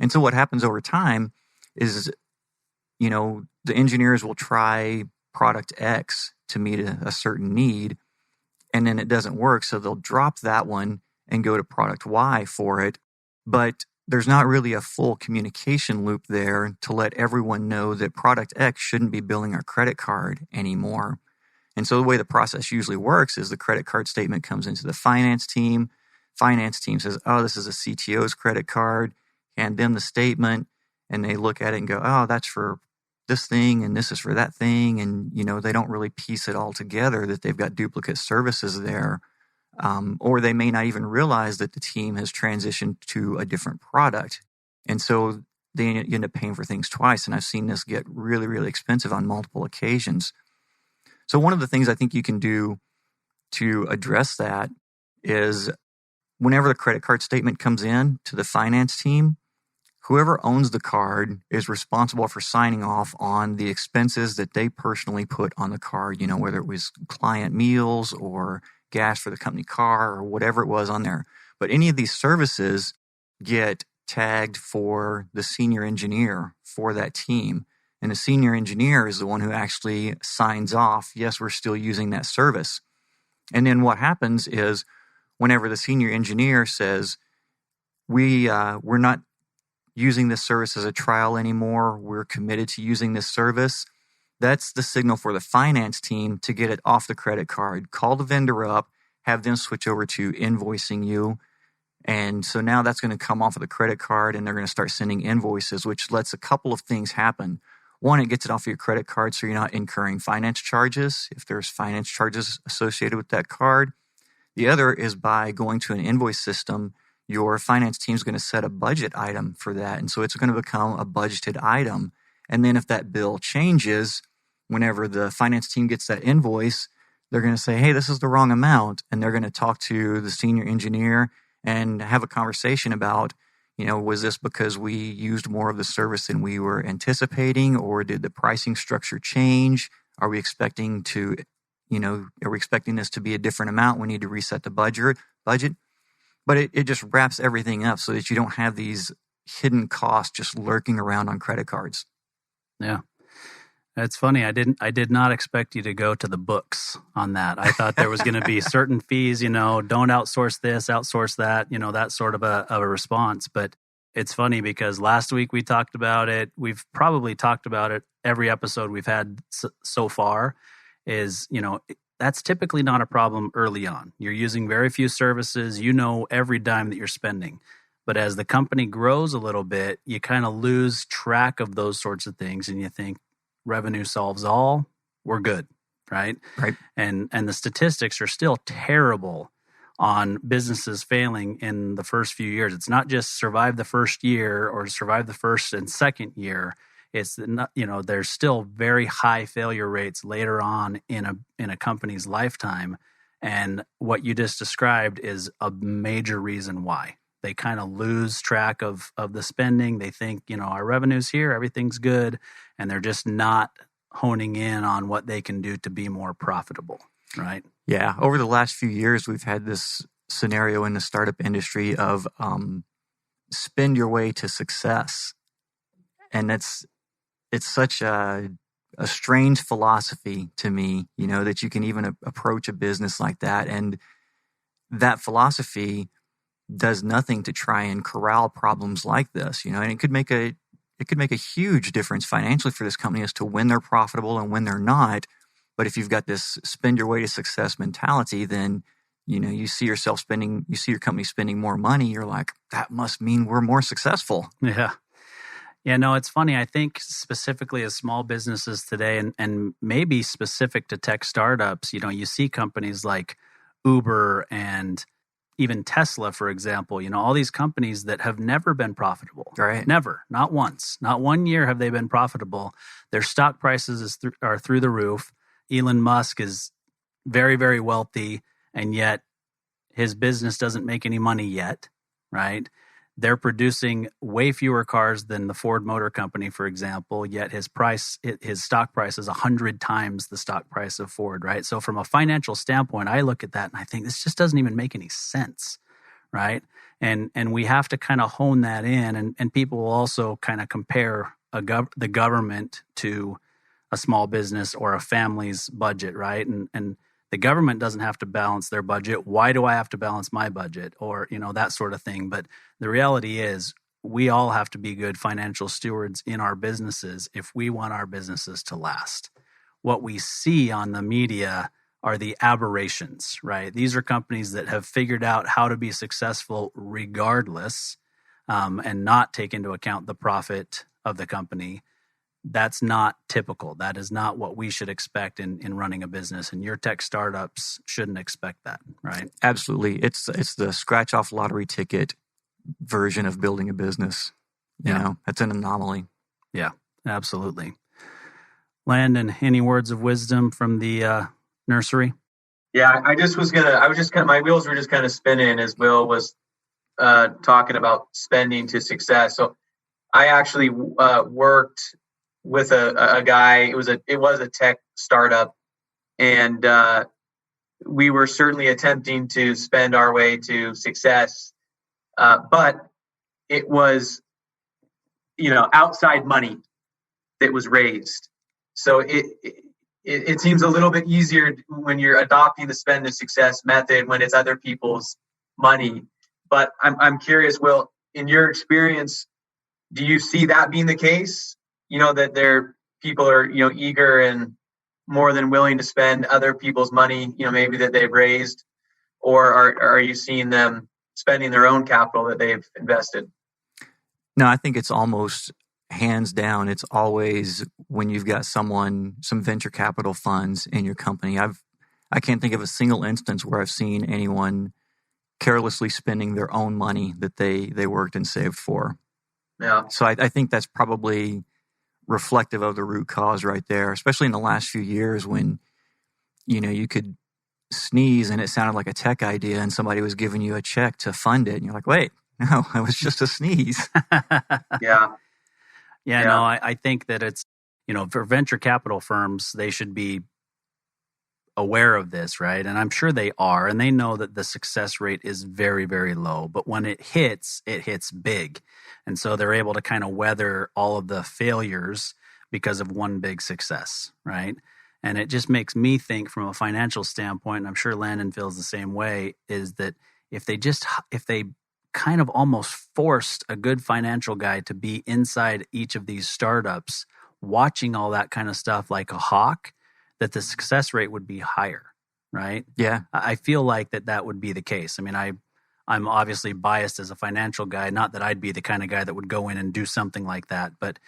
Speaker 3: And so what happens over time is, the engineers will try product X to meet a certain need, and then it doesn't work. So they'll drop that one and go to product Y for it. But there's not really a full communication loop there to let everyone know that product X shouldn't be billing our credit card anymore. And so the way the process usually works is the credit card statement comes into the finance team. Finance team says, oh, this is a CTO's credit card. Hand them the statement, and they look at it and go, oh, that's for this thing and this is for that thing. And, they don't really piece it all together that they've got duplicate services there. Or they may not even realize that the team has transitioned to a different product. And so they end up paying for things twice. And I've seen this get really, really expensive on multiple occasions. So one of the things I think you can do to address that is, whenever the credit card statement comes in to the finance team, whoever owns the card is responsible for signing off on the expenses that they personally put on the card, whether it was client meals or gas for the company car or whatever it was on there. But any of these services get tagged for the senior engineer for that team. And the senior engineer is the one who actually signs off, yes, we're still using that service. And then what happens is, whenever the senior engineer says, we're not using this service as a trial anymore, we're committed to using this service, that's the signal for the finance team to get it off the credit card, call the vendor up, have them switch over to invoicing you. And so now that's going to come off of the credit card, and they're going to start sending invoices, which lets a couple of things happen. One, it gets it off of your credit card, so you're not incurring finance charges if there's finance charges associated with that card. The other is by going to an invoice system, your finance team is going to set a budget item for that. And so it's going to become a budgeted item. And then if that bill changes, whenever the finance team gets that invoice, they're going to say, hey, this is the wrong amount. And they're going to talk to the senior engineer and have a conversation about, was this because we used more of the service than we were anticipating, or did the pricing structure change? Are we expecting this to be a different amount? We need to reset the budget. But it just wraps everything up so that you don't have these hidden costs just lurking around on credit cards.
Speaker 2: Yeah. It's funny. I did not expect you to go to the books on that. I thought there was going to be certain fees, don't outsource this, outsource that, that sort of a response. But it's funny because last week we talked about it. We've probably talked about it every episode we've had so far is, that's typically not a problem early on. You're using very few services. Every dime that you're spending. But as the company grows a little bit, you kind of lose track of those sorts of things and you think, revenue solves all, we're good, right?
Speaker 3: Right.
Speaker 2: And the statistics are still terrible on businesses failing in the first few years. It's not just survive the first year or survive the first and second year. It's not, there's still very high failure rates later on in a company's lifetime. And what you just described is a major reason why. They kind of lose track of the spending. They think, our revenue's here, everything's good, and they're just not honing in on what they can do to be more profitable, right?
Speaker 3: Yeah. Over the last few years, we've had this scenario in the startup industry of spend your way to success. And it's such a strange philosophy to me, that you can even approach a business like that. And that philosophy does nothing to try and corral problems like this, and it could make a huge difference financially for this company as to when they're profitable and when they're not. But if you've got this spend your way to success mentality, then, you see your company spending more money. You're like, that must mean we're more successful.
Speaker 2: Yeah. Yeah, no, it's funny. I think specifically as small businesses today and maybe specific to tech startups, you see companies like Uber and even Tesla, for example, all these companies that have never been profitable.
Speaker 3: Right.
Speaker 2: Never. Not once. Not 1 year have they been profitable. Their stock prices are through the roof. Elon Musk is very, very wealthy, and yet his business doesn't make any money yet, right? They're producing way fewer cars than the Ford Motor Company, for example, yet his stock price is 100 times the stock price of Ford, right? So from a financial standpoint, I look at that and I think this just doesn't even make any sense, right? And we have to kind of hone that in, and people will also kind of compare the government to a small business or a family's budget, right? And the government doesn't have to balance their budget. Why do I have to balance my budget? Or, that sort of thing. But the reality is we all have to be good financial stewards in our businesses if we want our businesses to last. What we see on the media are the aberrations, right? These are companies that have figured out how to be successful regardless and not take into account the profit of the company. That's not typical. That is not what we should expect in running a business. And your tech startups shouldn't expect that, right?
Speaker 3: Absolutely. It's the scratch off lottery ticket version of building a business. That's an anomaly.
Speaker 2: Yeah, absolutely. Landon, any words of wisdom from the nursery?
Speaker 4: Yeah, my wheels were just kind of spinning as Will was talking about spending to success. So I actually worked with a guy. It was a tech startup, and we were certainly attempting to spend our way to success, but it was outside money that was raised. So it seems a little bit easier when you're adopting the spend to success method when it's other people's money. But I'm curious, Will, in your experience, do you see that being the case? That people are, eager and more than willing to spend other people's money, maybe that they've raised or are you seeing them spending their own capital that they've invested?
Speaker 3: No, I think it's almost hands down. It's always when you've got some venture capital funds in your company. I can't think of a single instance where I've seen anyone carelessly spending their own money that they worked and saved for.
Speaker 4: Yeah.
Speaker 3: So I think that's probably reflective of the root cause right there, especially in the last few years when, you could sneeze and it sounded like a tech idea and somebody was giving you a check to fund it. And you're like, wait, no, it was just a sneeze.
Speaker 4: Yeah.
Speaker 2: Yeah, no, I think that it's, for venture capital firms, they should be aware of this, right? And I'm sure they are, and they know that the success rate is very, very low. But when it hits big. And so they're able to kind of weather all of the failures because of one big success, right? And it just makes me think from a financial standpoint, and I'm sure Landon feels the same way, is that if they kind of almost forced a good financial guy to be inside each of these startups, watching all that kind of stuff like a hawk, that the success rate would be higher, right?
Speaker 3: Yeah.
Speaker 2: I feel like that would be the case. I mean, I'm obviously biased as a financial guy, not that I'd be the kind of guy that would go in and do something like that, but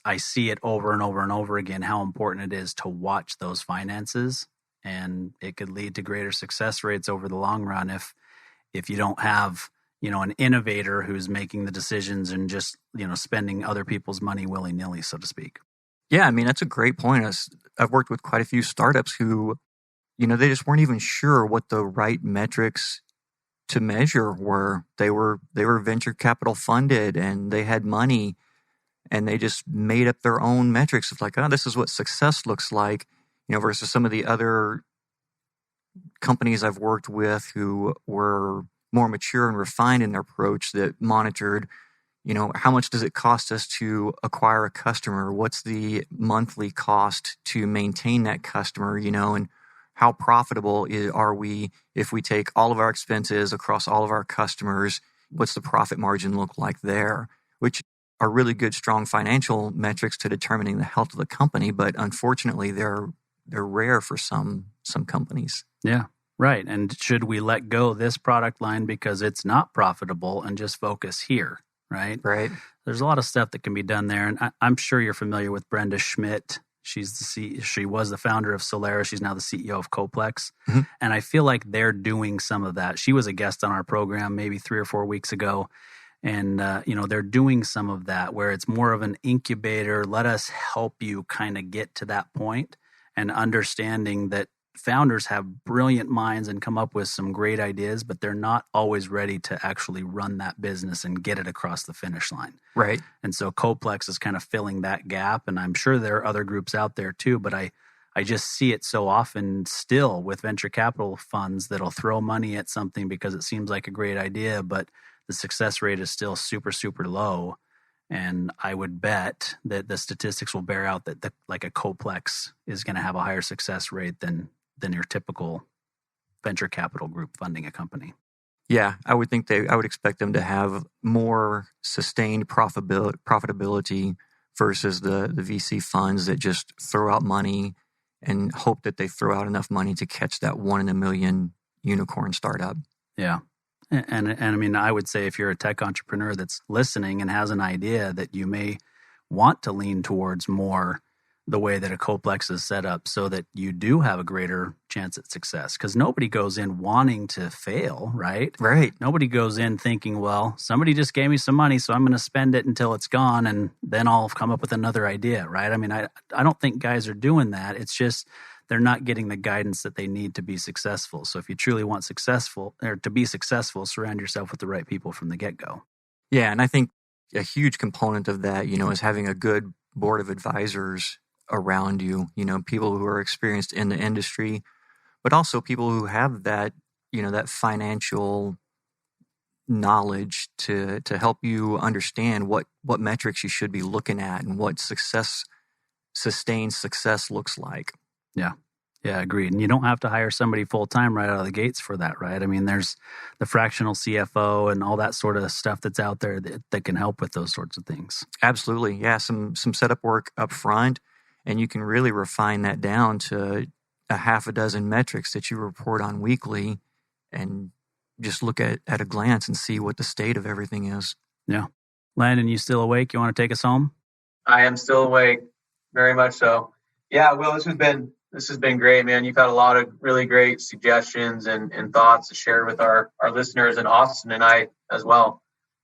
Speaker 2: I see it over and over and over again, how important it is to watch those finances, and it could lead to greater success rates over the long run if you don't have, an innovator who's making the decisions and just, spending other people's money willy-nilly, so to speak.
Speaker 3: Yeah, I mean, that's a great point. I've worked with quite a few startups who, they just weren't even sure what the right metrics to measure were. They were venture capital funded and they had money, and they just made up their own metrics of like, oh, this is what success looks like, versus some of the other companies I've worked with who were more mature and refined in their approach that monitored, how much does it cost us to acquire a customer? What's the monthly cost to maintain that customer, and how profitable are we if we take all of our expenses across all of our customers? What's the profit margin look like there? Which are really good, strong financial metrics to determining the health of the company, but unfortunately, they're rare for some companies.
Speaker 2: Yeah, right. And should we let go this product line because it's not profitable and just focus here, right?
Speaker 3: Right.
Speaker 2: There's a lot of stuff that can be done there, and I'm sure you're familiar with Brenda Schmidt. She was the founder of Solera. She's now the CEO of Coplex,
Speaker 3: mm-hmm.
Speaker 2: And I feel like they're doing some of that. She was a guest on our program maybe 3 or 4 weeks ago. And, they're doing some of that where it's more of an incubator. Let us help you kind of get to that point, and understanding that founders have brilliant minds and come up with some great ideas, but they're not always ready to actually run that business and get it across the finish line.
Speaker 3: Right.
Speaker 2: And so Coplex is kind of filling that gap. And I'm sure there are other groups out there too, but I just see it so often still with venture capital funds that'll throw money at something because it seems like a great idea, but the success rate is still super, super low. And I would bet that the statistics will bear out that like a Coplex is going to have a higher success rate than your typical venture capital group funding a company.
Speaker 3: Yeah, I would expect them to have more sustained profitability versus the VC funds that just throw out money and hope that they throw out enough money to catch that 1 in a million unicorn startup.
Speaker 2: Yeah. And I mean, I would say if you're a tech entrepreneur that's listening and has an idea that you may want to lean towards more the way that a Coplex is set up so that you do have a greater chance at success. Because nobody goes in wanting to fail, right?
Speaker 3: Right.
Speaker 2: Nobody goes in thinking, well, somebody just gave me some money, so I'm going to spend it until it's gone, and then I'll come up with another idea, right? I mean, I don't think guys are doing that. It's just they're not getting the guidance that they need to be successful. So if you truly want to be successful, surround yourself with the right people from the get-go.
Speaker 3: Yeah, and I think a huge component of that, is having a good board of advisors around you, people who are experienced in the industry, but also people who have that, that financial knowledge to help you understand what metrics you should be looking at and what sustained success looks like.
Speaker 2: Yeah, agreed. And you don't have to hire somebody full-time right out of the gates for that, right? I mean, there's the fractional CFO and all that sort of stuff that's out there that can help with those sorts of things.
Speaker 3: Absolutely. Yeah, some setup work up front, and you can really refine that down to a half a dozen metrics that you report on weekly and just look at a glance and see what the state of everything is.
Speaker 2: Yeah. Landon, you still awake? You want to take us home?
Speaker 4: I am still awake, very much so. Yeah, Will, this has been great, man. You've had a lot of really great suggestions and thoughts to share with our listeners, and Austin and I as well.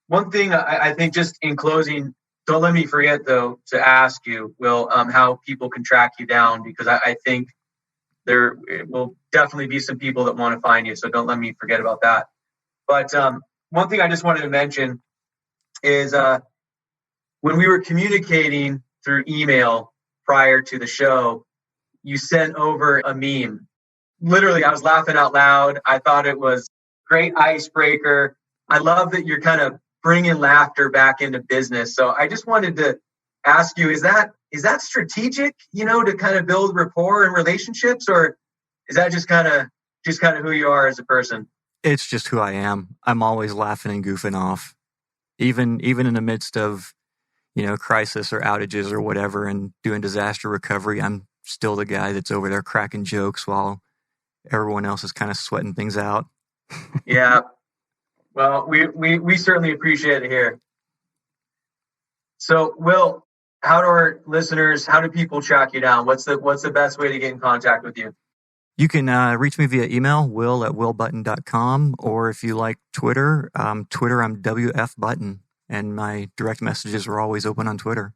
Speaker 4: One thing I think, just in closing, don't let me forget, though, to ask you, Will, how people can track you down, because I think there will definitely be some people that want to find you. So don't let me forget about that. But one thing I just wanted to mention is when we were communicating through email prior to the show, you sent over a meme. Literally, I was laughing out loud. I thought it was great icebreaker. I love that you're kind of bringing laughter back into business. So I just wanted to ask you, is that strategic, to kind of build rapport and relationships, or is that just kind of who you are as a person?
Speaker 3: It's just who I am. I'm always laughing and goofing off, even in the midst of, crisis or outages or whatever, and doing disaster recovery. I'm still the guy that's over there cracking jokes while everyone else is kind of sweating things out.
Speaker 4: Yeah. Well, we certainly appreciate it here. So, Will, how do people track you down? What's the best way to get in contact with you?
Speaker 3: You can reach me via email, will@willbutton.com, or if you like Twitter, I'm WF Button, and my direct messages are always open on Twitter.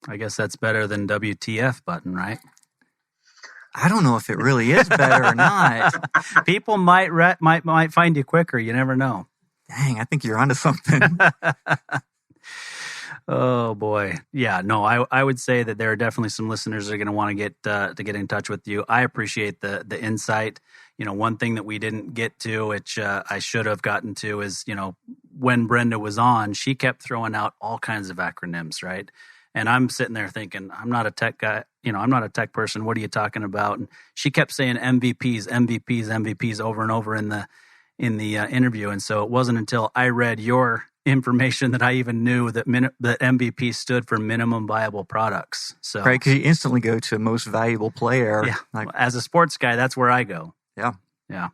Speaker 2: I guess that's better than WTF Button, right?
Speaker 3: I don't know if it really is better or not.
Speaker 2: People might find you quicker. You never know.
Speaker 3: Dang, I think you're onto something.
Speaker 2: Oh boy. Yeah, no, I would say that there are definitely some listeners that are going to want to get in touch with you. I appreciate the insight. One thing that we didn't get to, which I should have gotten to, is, when Brenda was on, she kept throwing out all kinds of acronyms, right? And I'm sitting there thinking, I'm not a tech guy, I'm not a tech person. What are you talking about? And she kept saying MVPs over and over in the interview. And so it wasn't until I read your information that I even knew that MVP stood for minimum viable products. So
Speaker 3: right, because you instantly go to most valuable player.
Speaker 2: Yeah, as a sports guy, that's where I go. Yeah.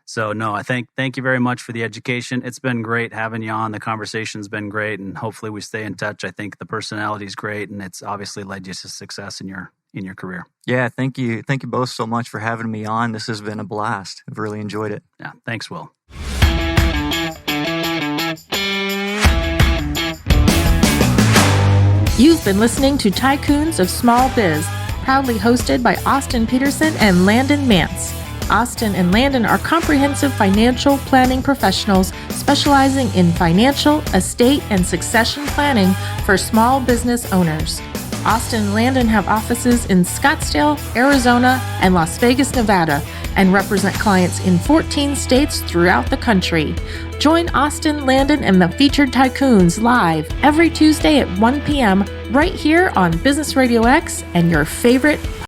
Speaker 2: So no, I thank you very much for the education. It's been great having you on. The conversation's been great, and hopefully we stay in touch. I think the personality's great, and it's obviously led you to success in your career.
Speaker 3: Yeah, thank you both so much for having me on. This has been a blast. I've really enjoyed it.
Speaker 2: Yeah, thanks, Will.
Speaker 1: You've been listening to Tycoons of Small Biz, proudly hosted by Austin Peterson and Landon Mance. Austin and Landon are comprehensive financial planning professionals specializing in financial, estate, and succession planning for small business owners. Austin and Landon have offices in Scottsdale, Arizona, and Las Vegas, Nevada, and represent clients in 14 states throughout the country. Join Austin, Landon, and the featured Tycoons live every Tuesday at 1 p.m. right here on Business RadioX and your favorite